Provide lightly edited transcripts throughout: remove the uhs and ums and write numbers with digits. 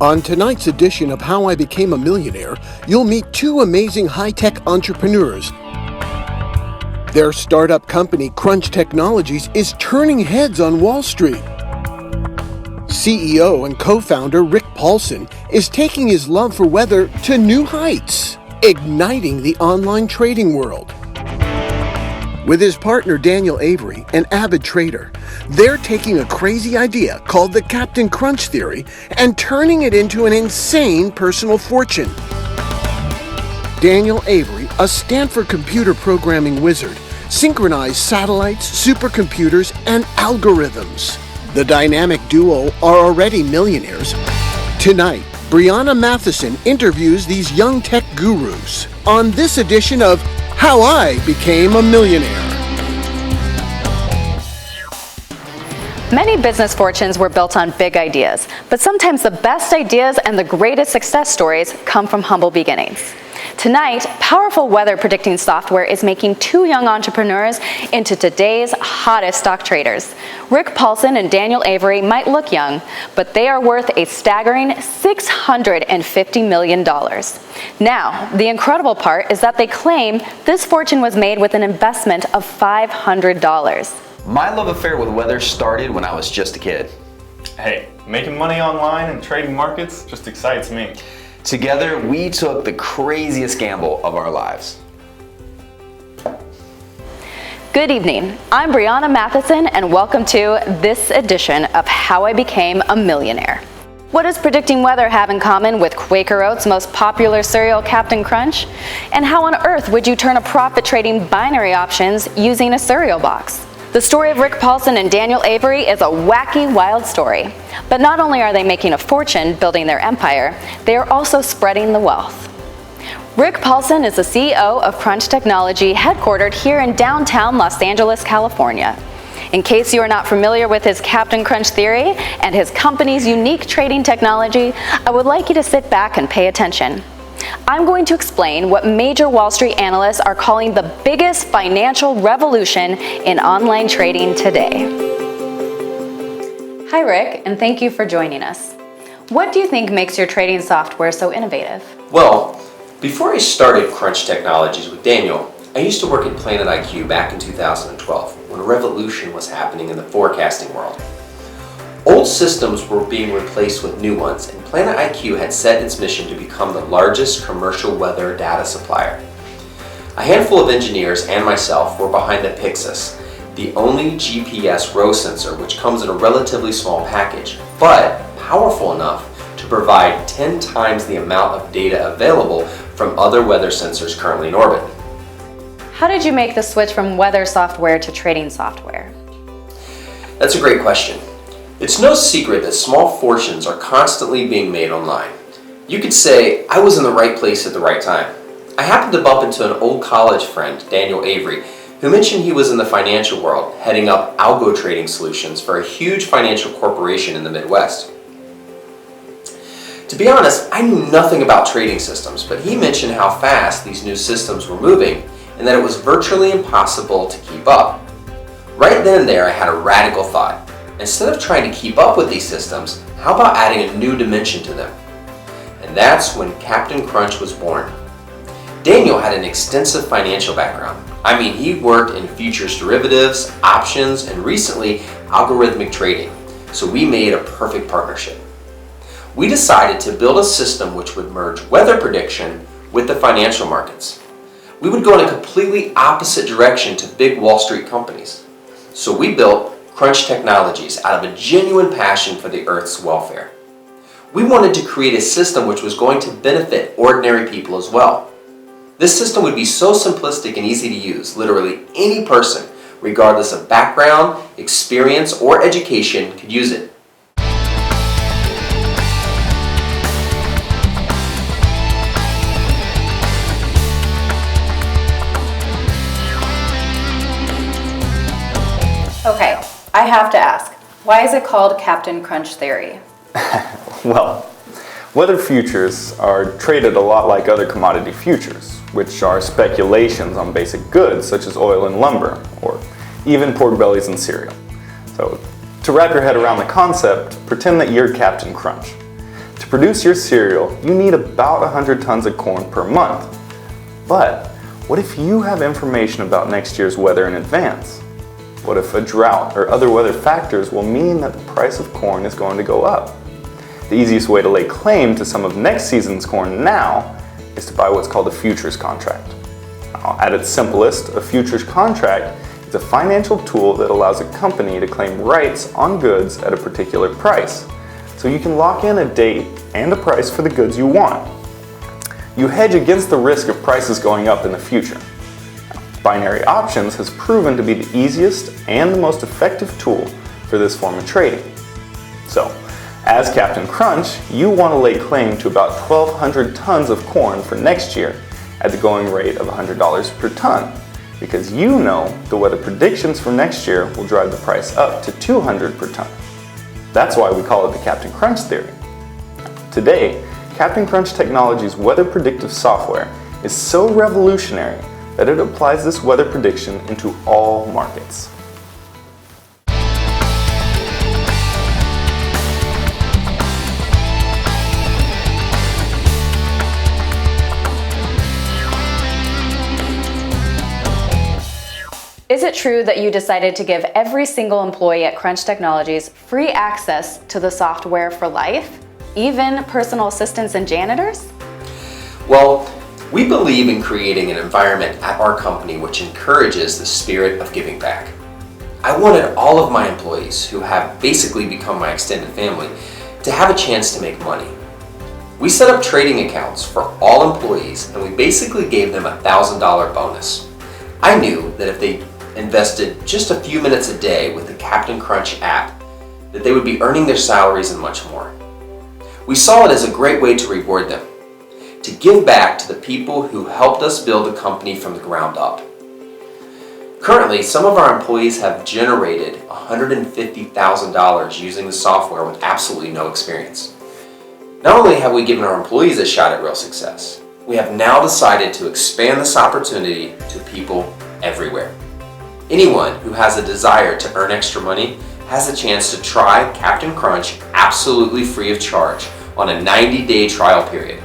On tonight's edition of How I Became a Millionaire, you'll meet two amazing high-tech entrepreneurs. Their startup company, Crunch Technologies, is turning heads on Wall Street. CEO and co-founder Rick Paulson is taking his love for weather to new heights, igniting the online trading world. With his partner Daniel Avery, an avid trader, they're taking a crazy idea called the Captain Crunch theory and turning it into an insane personal fortune. Daniel Avery, a Stanford computer programming wizard, synchronized satellites, supercomputers, and algorithms. The dynamic duo are already millionaires. Tonight, Brianna Matheson interviews these young tech gurus on this edition of How I Became a Millionaire. Many business fortunes were built on big ideas, but sometimes the best ideas and the greatest success stories come from humble beginnings. Tonight, powerful weather predicting software is making two young entrepreneurs into today's hottest stock traders. Rick Paulson and Daniel Avery might look young, but they are worth a staggering $650 million. Now, the incredible part is that they claim this fortune was made with an investment of $500. My love affair with weather started when I was just a kid. Hey, making money online and trading markets just excites me. Together, we took the craziest gamble of our lives. Good evening. I'm Brianna Matheson, and welcome to this edition of How I Became a Millionaire. What does predicting weather have in common with Quaker Oats' most popular cereal, Captain Crunch? And how on earth would you turn a profit trading binary options using a cereal box? The story of Rick Paulson and Daniel Avery is a wacky, wild story. But not only are they making a fortune building their empire, they are also spreading the wealth. Rick Paulson is the CEO of Crunch Technology, headquartered here in downtown Los Angeles, California. In case you are not familiar with his Captain Crunch theory and his company's unique trading technology, I would like you to sit back and pay attention. I'm going to explain what major Wall Street analysts are calling the biggest financial revolution in online trading today. Hi Rick, and thank you for joining us. What do you think makes your trading software so innovative? Well, before I started Crunch Technologies with Daniel, I used to work at Planet IQ back in 2012 when a revolution was happening in the forecasting world. Old systems were being replaced with new ones, and Planet IQ had set its mission to become the largest commercial weather data supplier. A handful of engineers and myself were behind the Pixis, the only GPS row sensor which comes in a relatively small package, but powerful enough to provide 10 times the amount of data available from other weather sensors currently in orbit. How did you make the switch from weather software to trading software? That's a great question. It's no secret that small fortunes are constantly being made online. You could say I was in the right place at the right time. I happened to bump into an old college friend, Daniel Avery, who mentioned he was in the financial world, heading up algo trading solutions for a huge financial corporation in the Midwest. To be honest, I knew nothing about trading systems, but he mentioned how fast these new systems were moving and that it was virtually impossible to keep up. Right then and there, I had a radical thought. Instead of trying to keep up with these systems, how about adding a new dimension to them? And that's when Captain Crunch was born. Daniel had an extensive financial background. I mean, he worked in futures derivatives, options, and recently algorithmic trading. So we made a perfect partnership. We decided to build a system which would merge weather prediction with the financial markets. We would go in a completely opposite direction to big Wall Street companies. So we built Crunch Technologies out of a genuine passion for the Earth's welfare. We wanted to create a system which was going to benefit ordinary people as well. This system would be so simplistic and easy to use, literally any person, regardless of background, experience, or education, could use it. Okay, I have to ask, why is it called Captain Crunch theory? Well, weather futures are traded a lot like other commodity futures, which are speculations on basic goods such as oil and lumber, or even pork bellies and cereal. So, to wrap your head around the concept, pretend that you're Captain Crunch. To produce your cereal, you need about 100 tons of corn per month. But what if you have information about next year's weather in advance? What if a drought or other weather factors will mean that the price of corn is going to go up? The easiest way to lay claim to some of next season's corn now is to buy what's called a futures contract. Now, at its simplest, a futures contract is a financial tool that allows a company to claim rights on goods at a particular price. So you can lock in a date and a price for the goods you want. You hedge against the risk of prices going up in the future. Binary options has proven to be the easiest and the most effective tool for this form of trading. So, as Captain Crunch, you want to lay claim to about 1,200 tons of corn for next year at the going rate of $100 per ton, because you know the weather predictions for next year will drive the price up to $200 per ton. That's why we call it the Captain Crunch theory. Today, Captain Crunch Technology's weather predictive software is so revolutionary that it applies this weather prediction into all markets. Is it true that you decided to give every single employee at Crunch Technologies free access to the software for life, even personal assistants and janitors? Well, we believe in creating an environment at our company which encourages the spirit of giving back. I wanted all of my employees, who have basically become my extended family, to have a chance to make money. We set up trading accounts for all employees, and we basically gave them a $1,000 bonus. I knew that if they invested just a few minutes a day with the Captain Crunch app, that they would be earning their salaries and much more. We saw it as a great way to reward them, to give back to the people who helped us build the company from the ground up. Currently, some of our employees have generated $150,000 using the software with absolutely no experience. Not only have we given our employees a shot at real success, we have now decided to expand this opportunity to people everywhere. Anyone who has a desire to earn extra money has a chance to try Captain Crunch absolutely free of charge on a 90-day trial period.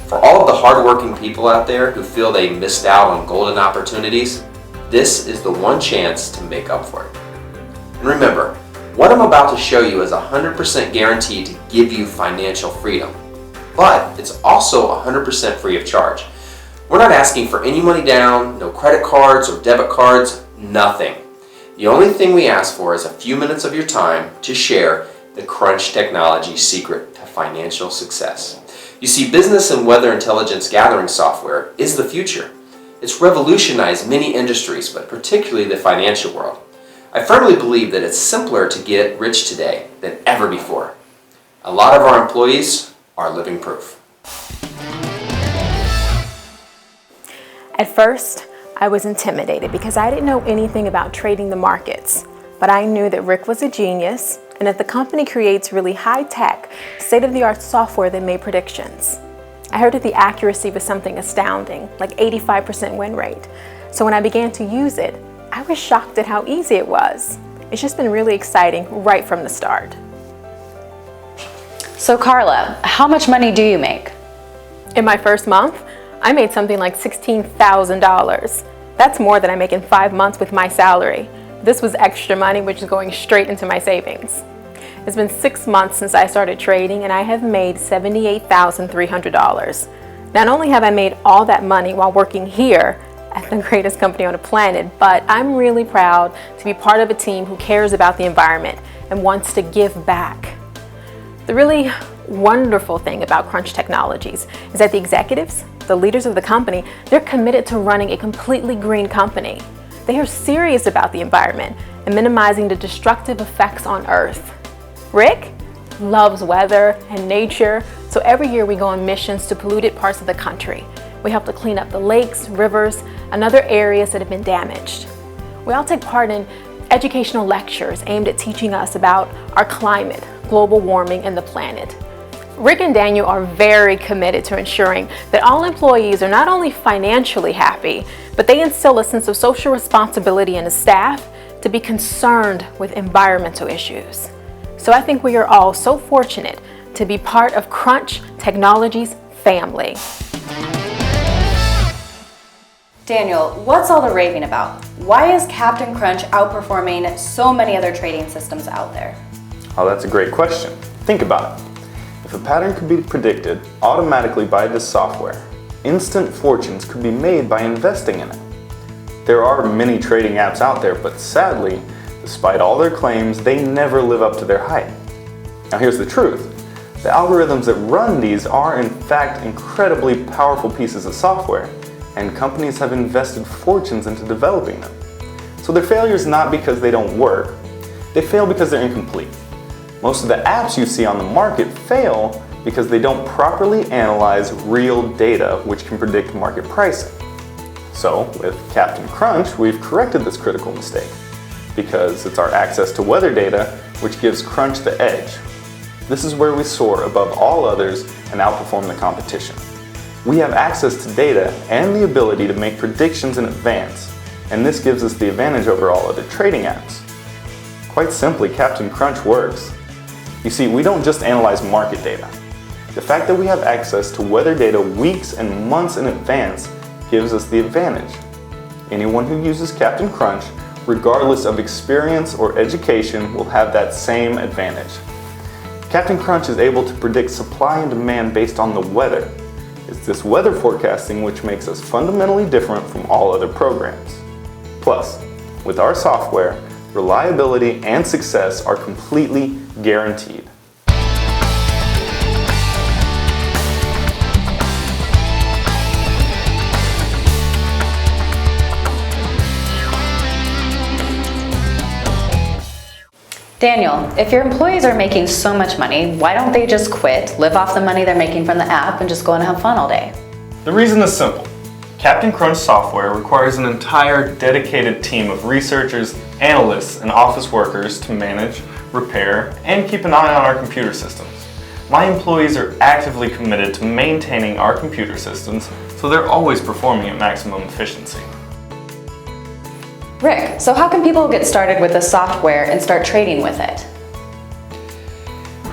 For all of the hardworking people out there who feel they missed out on golden opportunities, this is the one chance to make up for it. And remember, what I'm about to show you is 100% guaranteed to give you financial freedom, but it's also 100% free of charge. We're not asking for any money down, no credit cards or debit cards, nothing. The only thing we ask for is a few minutes of your time to share the Crunch Technology secret to financial success. You see, business and weather intelligence gathering software is the future. It's revolutionized many industries, but particularly the financial world. I firmly believe that it's simpler to get rich today than ever before. A lot of our employees are living proof. At first, I was intimidated because I didn't know anything about trading the markets, but I knew that Rick was a genius and that the company creates really high-tech, state-of-the-art software that made predictions. I heard that the accuracy was something astounding, like 85% win rate. So when I began to use it, I was shocked at how easy it was. It's just been really exciting right from the start. So Carla, how much money do you make? In my first month, I made something like $16,000. That's more than I make in 5 months with my salary. This was extra money which is going straight into my savings. It's been 6 months since I started trading and I have made $78,300. Not only have I made all that money while working here at the greatest company on the planet, but I'm really proud to be part of a team who cares about the environment and wants to give back. The really wonderful thing about Crunch Technologies is that the executives, the leaders of the company, they're committed to running a completely green company. They are serious about the environment and minimizing the destructive effects on Earth. Rick loves weather and nature, so every year we go on missions to polluted parts of the country. We help to clean up the lakes, rivers, and other areas that have been damaged. We all take part in educational lectures aimed at teaching us about our climate, global warming, and the planet. Rick and Daniel are very committed to ensuring that all employees are not only financially happy, but they instill a sense of social responsibility in the staff to be concerned with environmental issues. So I think we are all so fortunate to be part of Crunch Technologies family. Daniel, what's all the raving about? Why is Captain Crunch outperforming so many other trading systems out there? Oh, that's a great question. Think about it. If a pattern could be predicted automatically by this software, instant fortunes could be made by investing in it. There are many trading apps out there, but sadly, despite all their claims, they never live up to their hype. Now here's the truth. The algorithms that run these are in fact incredibly powerful pieces of software, and companies have invested fortunes into developing them. So their failure is not because they don't work, they fail because they're incomplete. Most of the apps you see on the market fail because they don't properly analyze real data which can predict market pricing. So with Captain Crunch, we've corrected this critical mistake because it's our access to weather data which gives Crunch the edge. This is where we soar above all others and outperform the competition. We have access to data and the ability to make predictions in advance, and this gives us the advantage over all other trading apps. Quite simply, Captain Crunch works. You see, we don't just analyze market data. The fact that we have access to weather data weeks and months in advance gives us the advantage. Anyone who uses Captain Crunch, regardless of experience or education, will have that same advantage. Captain Crunch is able to predict supply and demand based on the weather. It's this weather forecasting which makes us fundamentally different from all other programs. Plus, with our software, reliability and success are completely guaranteed. Daniel, if your employees are making so much money, why don't they just quit, live off the money they're making from the app, and just go and have fun all day? The reason is simple. Captain Crunch software requires an entire dedicated team of researchers, analysts, and office workers to manage, repair, and keep an eye on our computer systems. My employees are actively committed to maintaining our computer systems, so they're always performing at maximum efficiency. Rick, so how can people get started with this software and start trading with it?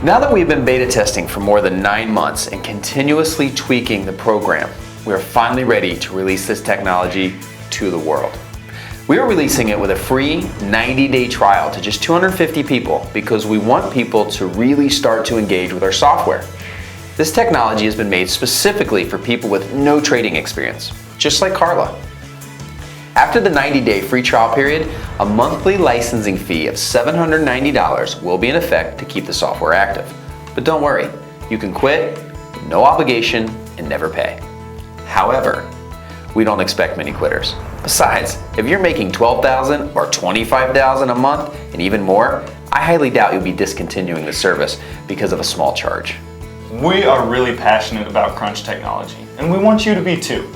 Now that we've been beta testing for more than 9 months and continuously tweaking the program, we are finally ready to release this technology to the world. We are releasing it with a free 90-day trial to just 250 people because we want people to really start to engage with our software. This technology has been made specifically for people with no trading experience, just like Carla. After the 90-day free trial period, a monthly licensing fee of $790 will be in effect to keep the software active. But don't worry, you can quit, no obligation, and never pay. However, we don't expect many quitters. Besides, if you're making $12,000 or $25,000 a month and even more, I highly doubt you'll be discontinuing the service because of a small charge. We are really passionate about Crunch technology, and we want you to be too.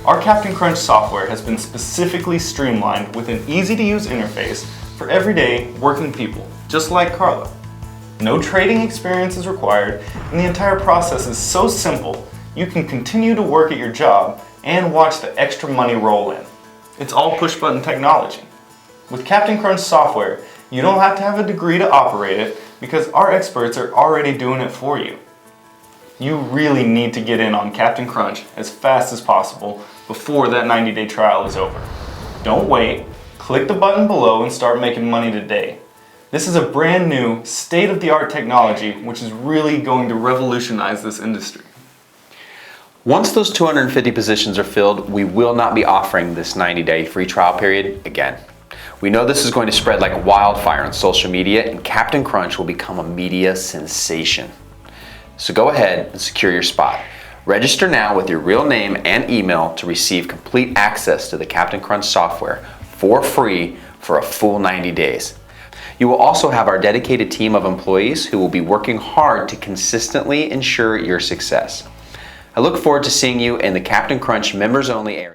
Our Captain Crunch software has been specifically streamlined with an easy-to-use interface for everyday working people, just like Carla. No trading experience is required, and the entire process is so simple, you can continue to work at your job and watch the extra money roll in. It's all push-button technology. With Captain Crunch software, you don't have to have a degree to operate it because our experts are already doing it for you. You really need to get in on Captain Crunch as fast as possible before that 90-day trial is over. Don't wait, click the button below and start making money today. This is a brand new, state-of-the-art technology which is really going to revolutionize this industry. Once those 250 positions are filled, we will not be offering this 90-day free trial period again. We know this is going to spread like wildfire on social media, and Captain Crunch will become a media sensation. So go ahead and secure your spot. Register now with your real name and email to receive complete access to the Captain Crunch software for free for a full 90 days. You will also have our dedicated team of employees who will be working hard to consistently ensure your success. I look forward to seeing you in the Captain Crunch members only area.